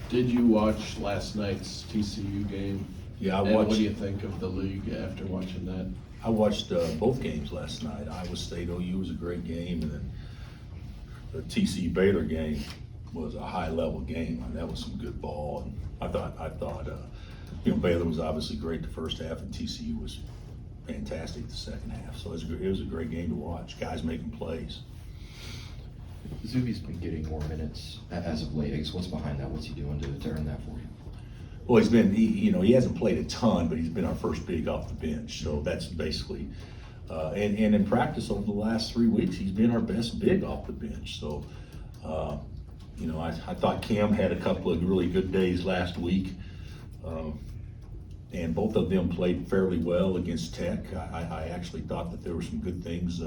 Did you watch last night's TCU game? Yeah, I And watched. what do you think of the league after watching that? I watched both games last night. Iowa State OU was a great game, and then the TCU Baylor game was a high-level game. I mean, that was some good ball, and I thought Baylor was obviously great the first half, and TCU was fantastic the second half. So it was a great game to watch. Guys making plays. Zuby's been getting more minutes as of late. I guess what's behind that? What's he doing to earn that for you? Well, he hasn't played a ton, but he's been our first big off the bench. So that's basically, and in practice over the last 3 weeks, he's been our best big off the bench. So, I thought Cam had a couple of really good days last week, and both of them played fairly well against Tech. I actually thought that there were some good things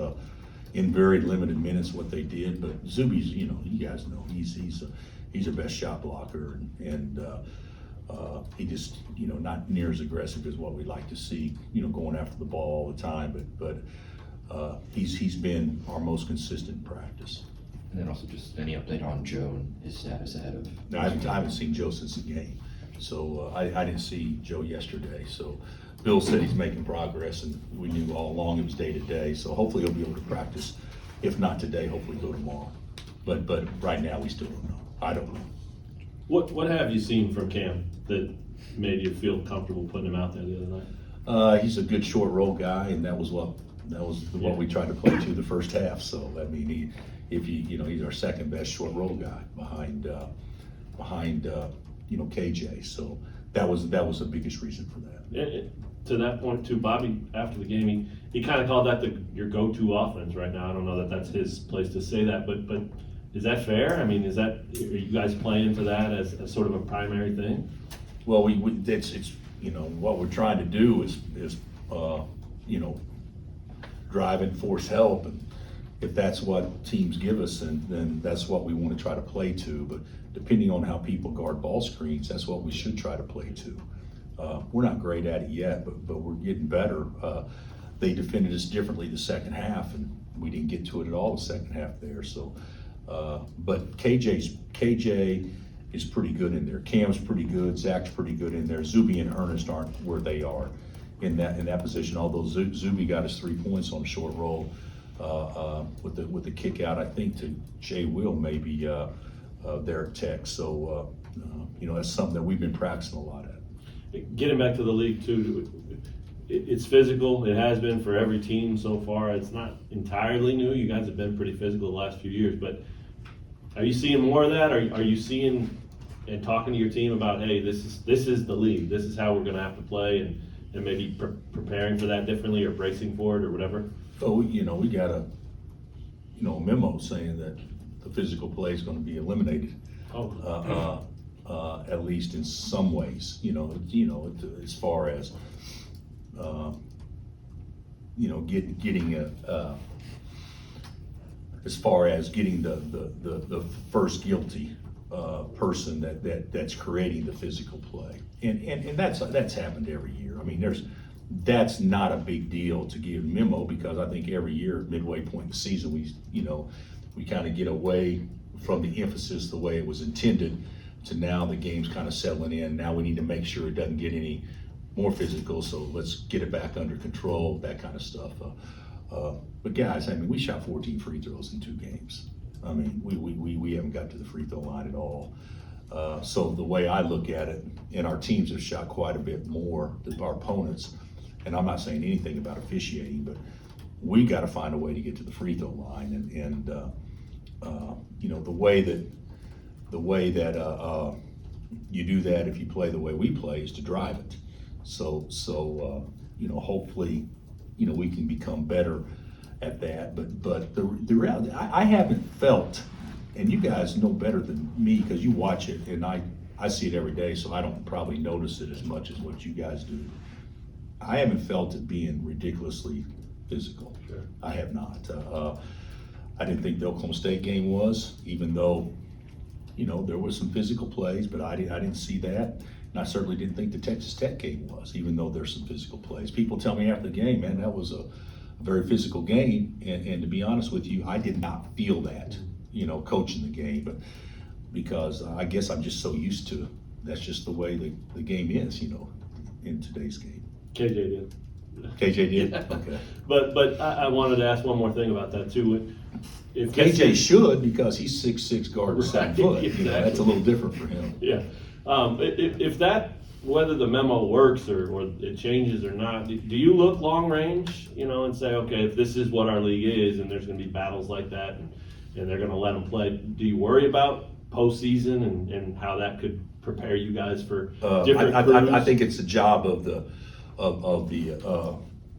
in very limited minutes what they did. But Zuby's, you guys know he's our best shot blocker, and he just, not near as aggressive as what we like to see, going after the ball all the time. But he's been our most consistent in practice. And then also just any update on Joe and his status ahead of? No, I haven't seen Joe since the game, so I didn't see Joe yesterday. So Bill said he's making progress, and we knew all along it was day to day. So hopefully he'll be able to practice. If not today, hopefully go tomorrow. But right now we still don't know. I don't know. What have you seen from Cam that made you feel comfortable putting him out there the other night? He's a good short roll guy, and that was what we tried to play to the first half. So I mean, he's our second best short roll guy behind KJ. So that was the biggest reason for that. To that point too, Bobby, after the game, he kind of called that your go-to offense right now. I don't know that that's his place to say that, but is that fair? I mean, are you guys playing to that as sort of a primary thing? Well, it's what we're trying to do is drive and force help, and if that's what teams give us, then that's what we want to try to play to. But depending on how people guard ball screens, that's what we should try to play to. We're not great at it yet, but we're getting better. They defended us differently the second half, and we didn't get to it at all the second half there. So, but KJ is pretty good in there. Cam's pretty good. Zach's pretty good in there. Zuby and Ernest aren't where they are in that position. Although Zuby got us 3 points on a short roll with the kick out, I think to Jay Will maybe there at Tech. So that's something that we've been practicing a lot at. Getting back to the league too, it's physical. It has been for every team so far. It's not entirely new. You guys have been pretty physical the last few years, but are you seeing more of that? Are you seeing and talking to your team about, hey, this is the league. This is how we're going to have to play, and maybe preparing for that differently or bracing for it or whatever? Oh, we got a memo saying that the physical play is going to be eliminated. At least in some ways, as far as getting the first guilty person that's creating the physical play, and that's happened every year. I mean, that's not a big deal to give memo, because I think every year midway point in the season we kind of get away from the emphasis the way it was intended to now the game's kind of settling in. Now we need to make sure it doesn't get any more physical, so let's get it back under control, that kind of stuff. But guys, I mean, we shot 14 free throws in 2 games. I mean, we haven't got to the free throw line at all. So the way I look at it, and our teams have shot quite a bit more than our opponents, and I'm not saying anything about officiating, but we got to find a way to get to the free throw line, and the way that you do that if you play the way we play is to drive it. So hopefully, we can become better at that. But the reality, I haven't felt, and you guys know better than me because you watch it, and I see it every day, so I don't probably notice it as much as what you guys do. I haven't felt it being ridiculously physical. Sure. I have not. I didn't think the Oklahoma State game was, even though there was some physical plays, but I didn't see that. And I certainly didn't think the Texas Tech game was, even though there's some physical plays. People tell me after the game, man, that was a very physical game. And to be honest with you, I did not feel that, coaching the game. But because I guess I'm just so used to, that's just the way the game is, in today's game. KJ did. KJ did? Okay. But I wanted to ask one more thing about that too. If KJ should, because he's 6'6" guard and 7 foot. Exactly. That's a little different for him. Yeah. If that, whether the memo works or it changes or not, do you look long range, and say, okay, if this is what our league is and there's going to be battles like that and they're going to let them play, do you worry about postseason and how that could prepare you guys for different crews? I think it's the job of the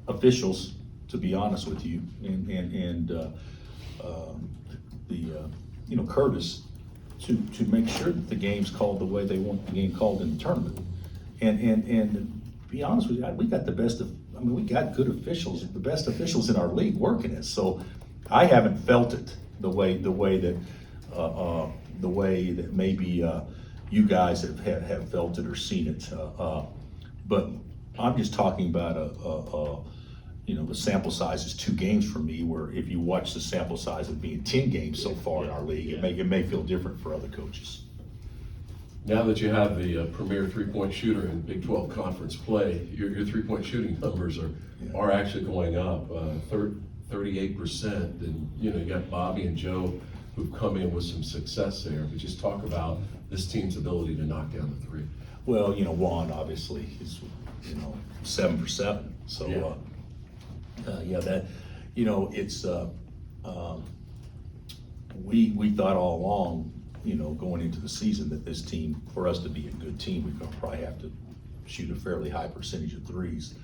officials, to be honest with you, and Curtis, to make sure that the game's called the way they want the game called in the tournament. And to be honest with you, we got we got good officials, the best officials in our league working it. So I haven't felt it the way that maybe you guys have felt it or seen it. But I'm just talking about the sample size is 2 games for me, where if you watch the sample size of being 10 games so far in our league, it may feel different for other coaches. Now that you have the premier three-point shooter in Big 12 conference play, your three-point shooting numbers are actually going up, 38%. And you got Bobby and Joe who've come in with some success there. But just talk about this team's ability to knock down the three. Well, Juan obviously is 7 for 7. So it's we thought all along, going into the season, that this team, for us to be a good team, we're going to probably have to shoot a fairly high percentage of threes.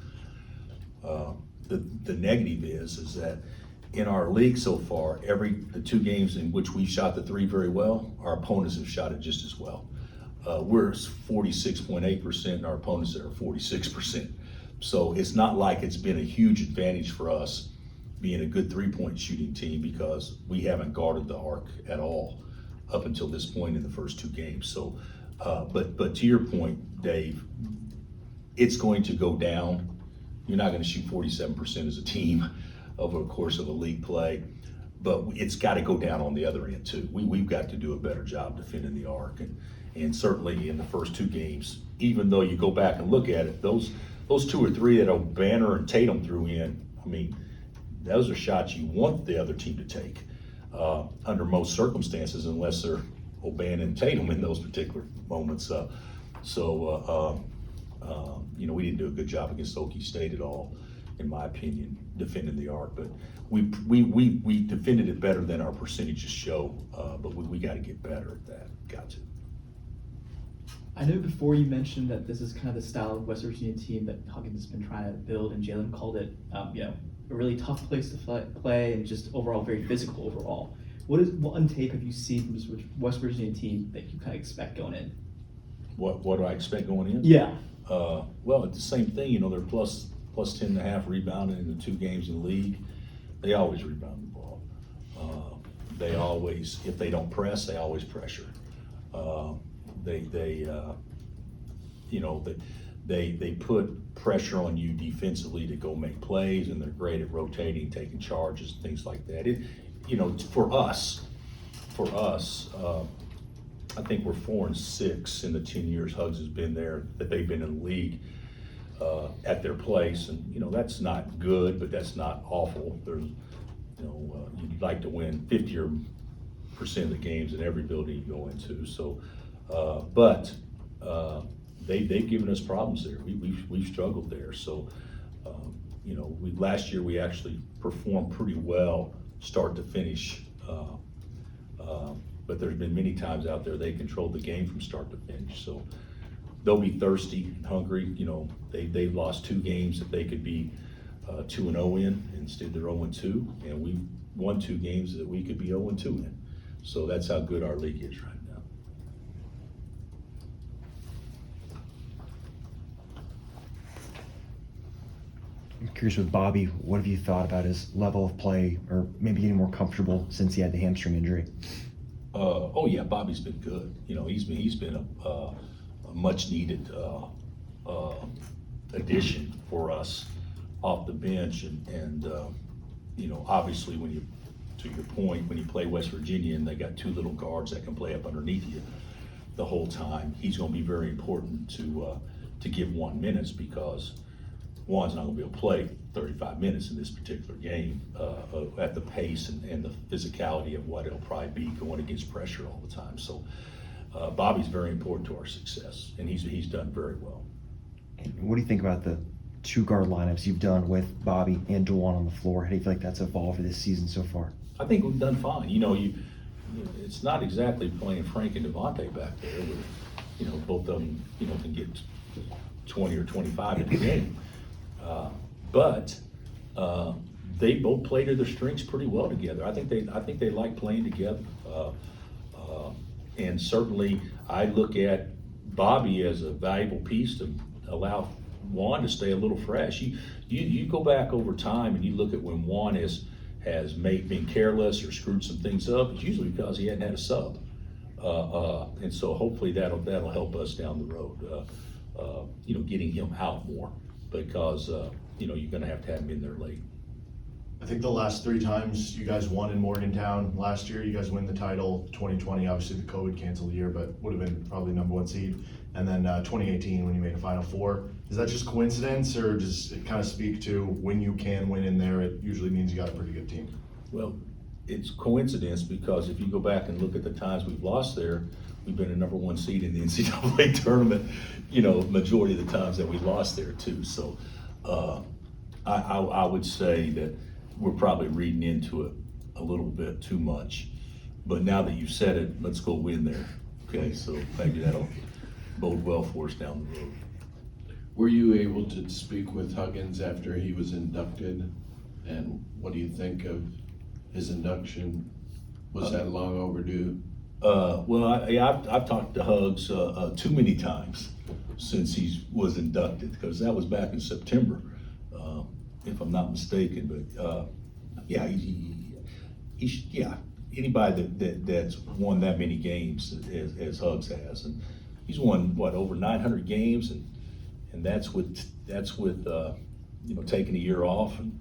The negative is that in our league so far, the 2 games in which we shot the three very well, our opponents have shot it just as well. We're 46.8% and our opponents are 46%. So it's not like it's been a huge advantage for us being a good 3-point shooting team, because we haven't guarded the arc at all up until this point in the first 2 games. So, but to your point, Dave, it's going to go down. You're not going to shoot 47% as a team over the course of a league play, but it's got to go down on the other end too. We've got to do a better job defending the arc, and certainly in the first 2 games, even though you go back and look at it, those 2 or 3 that Banner and Tatum threw in, those are shots you want the other team to take under most circumstances, unless they're O'Bannon and Tatum in those particular moments. We didn't do a good job against Okie State at all, in my opinion, defending the arc. But we defended it better than our percentages show. But we got to get better at that. Got to. I know before you mentioned that this is kind of the style of West Virginia team that Huggins has been trying to build, and Jalen called it, a really tough place to play and just overall very physical overall. What one tape have you seen from this West Virginia team that you kind of expect going in? What do I expect going in? Yeah. Well, it's the same thing. They're plus 10.5 rebounding in the 2 games in the league. They always rebound the ball. They always, if they don't press, they always pressure. They put pressure on you defensively to go make plays, and they're great at rotating, taking charges, things like that. For us, I think we're 4-6 in the 10 years Hugs has been there, that they've been in the league at their place, and that's not good, but that's not awful. There's, you'd like to win 50% of the games in every building you go into. So, but they've given us problems there. We've struggled there. So, last year we actually performed pretty well, start to finish. But there's been many times out there they controlled the game from start to finish. So they'll be thirsty, hungry. They've lost 2 games that they could be 2-0 in. Instead they're 0-2, and we've won 2 games that we could be 0-2 in. So that's how good our league is right now. I'm curious with Bobby, what have you thought about his level of play, or maybe getting more comfortable since he had the hamstring injury? Oh yeah, Bobby's been good. He's been a much needed addition for us off the bench, and obviously when you, to to your point, when you play West Virginia and they got two little guards that can play up underneath you the whole time, he's gonna be very important to give Juan minutes, because Juan's not gonna be able to play 35 minutes in this particular game at the pace and the physicality of what it'll probably be going against pressure all the time. So Bobby's very important to our success, and he's done very well. And what do you think about the two guard lineups you've done with Bobby and DeJuan on the floor? How do you feel like that's evolved this season so far? I think we've done fine. It's not exactly playing Frank and Devontae back there, where, both of them, can get 20 or 25 in the game. But they both play to their strengths pretty well together. I think they like playing together. And certainly I look at Bobby as a valuable piece to allow Juan to stay a little fresh. You go back over time and you look at when Juan has been careless or screwed some things up, it's usually because he hadn't had a sub. And so hopefully that'll help us down the road, getting him out more, because, you're gonna have to have him in there late. I think the last 3 times you guys won in Morgantown last year, you guys win the title. 2020, obviously the COVID canceled the year, but would have been probably #1 seed. And then 2018 when you made a Final Four. Is that just coincidence, or does it kind of speak to when you can win in there, it usually means you got a pretty good team? Well, it's coincidence, because if you go back and look at the times we've lost there, we've been a #1 seed in the NCAA tournament, majority of the times that we lost there too. So I would say that we're probably reading into it a little bit too much. But now that you've said it, let's go win there. Okay, so maybe that'll bode well for us down the road. Were you able to speak with Huggins after he was inducted? And what do you think of his induction? Was that long overdue? I've talked to Hugs too many times since he was inducted, because that was back in September, if I'm not mistaken. But anybody that's won that many games as Hugs has, and he's won over 900 games, and that's with taking a year off and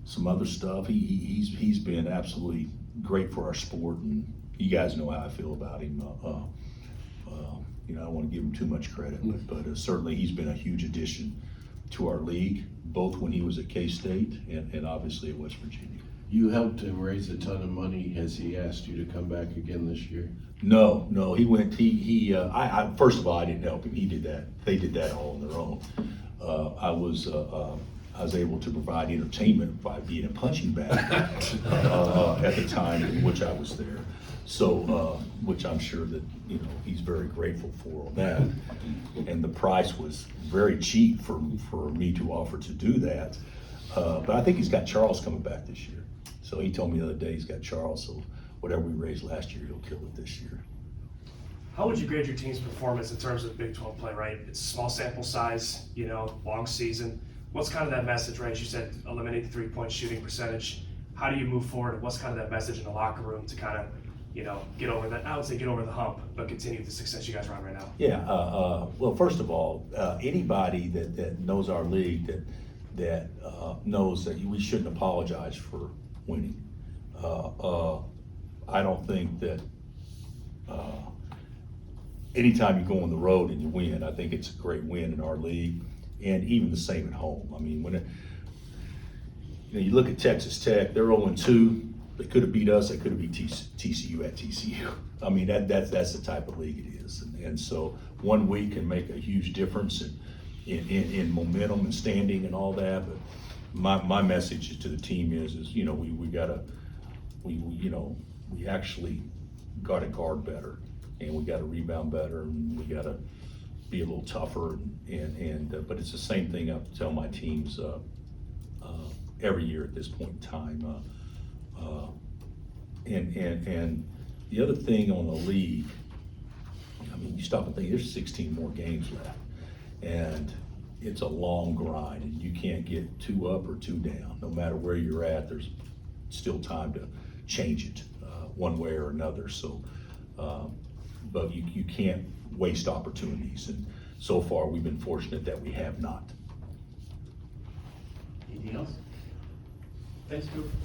some other stuff. He's been absolutely great for our sport, and you guys know how I feel about him. I don't want to give him too much credit, but certainly he's been a huge addition to our league, both when he was at K-State and obviously at West Virginia. You helped him raise a ton of money. Has he asked you to come back again this year? No, he went, first of all, I didn't help him. He did that. They did that all on their own. I was able to provide entertainment by being a punching bag at the time in which I was there. So, which I'm sure that, he's very grateful for that. And the price was very cheap for me to offer to do that. But I think he's got Charles coming back this year. So he told me the other day he's got Charles, so whatever we raised last year, he'll kill it this year. How would you grade your team's performance in terms of Big 12 play, right? It's small sample size, long season. What's kind of that message, right? You said eliminate the 3-point shooting percentage. How do you move forward? What's kind of that message in the locker room to kind of, get over that? I would say get over the hump, but continue the success you guys are on right now. Yeah, well, first of all, anybody that knows our league that knows that we shouldn't apologize for winning. I don't think that anytime you go on the road and you win, I think it's a great win in our league, and even the same at home. I mean, when you look at Texas Tech, they're 0-2. They could have beat us. They could have beat TCU at TCU. I mean, that's the type of league it is, and so 1 week can make a huge difference in momentum and standing and all that. But my message to the team is we actually got to guard better, and we got to rebound better, and we got to be a little tougher. But it's the same thing I tell my teams every year at this point in time. And the other thing on the league, I mean, you stop and think there's 16 more games left, and it's a long grind, and you can't get 2 up or 2 down. No matter where you're at, there's still time to change it one way or another. So, but you can't waste opportunities, and so far we've been fortunate that we have not. Anything else? Thanks, Coop.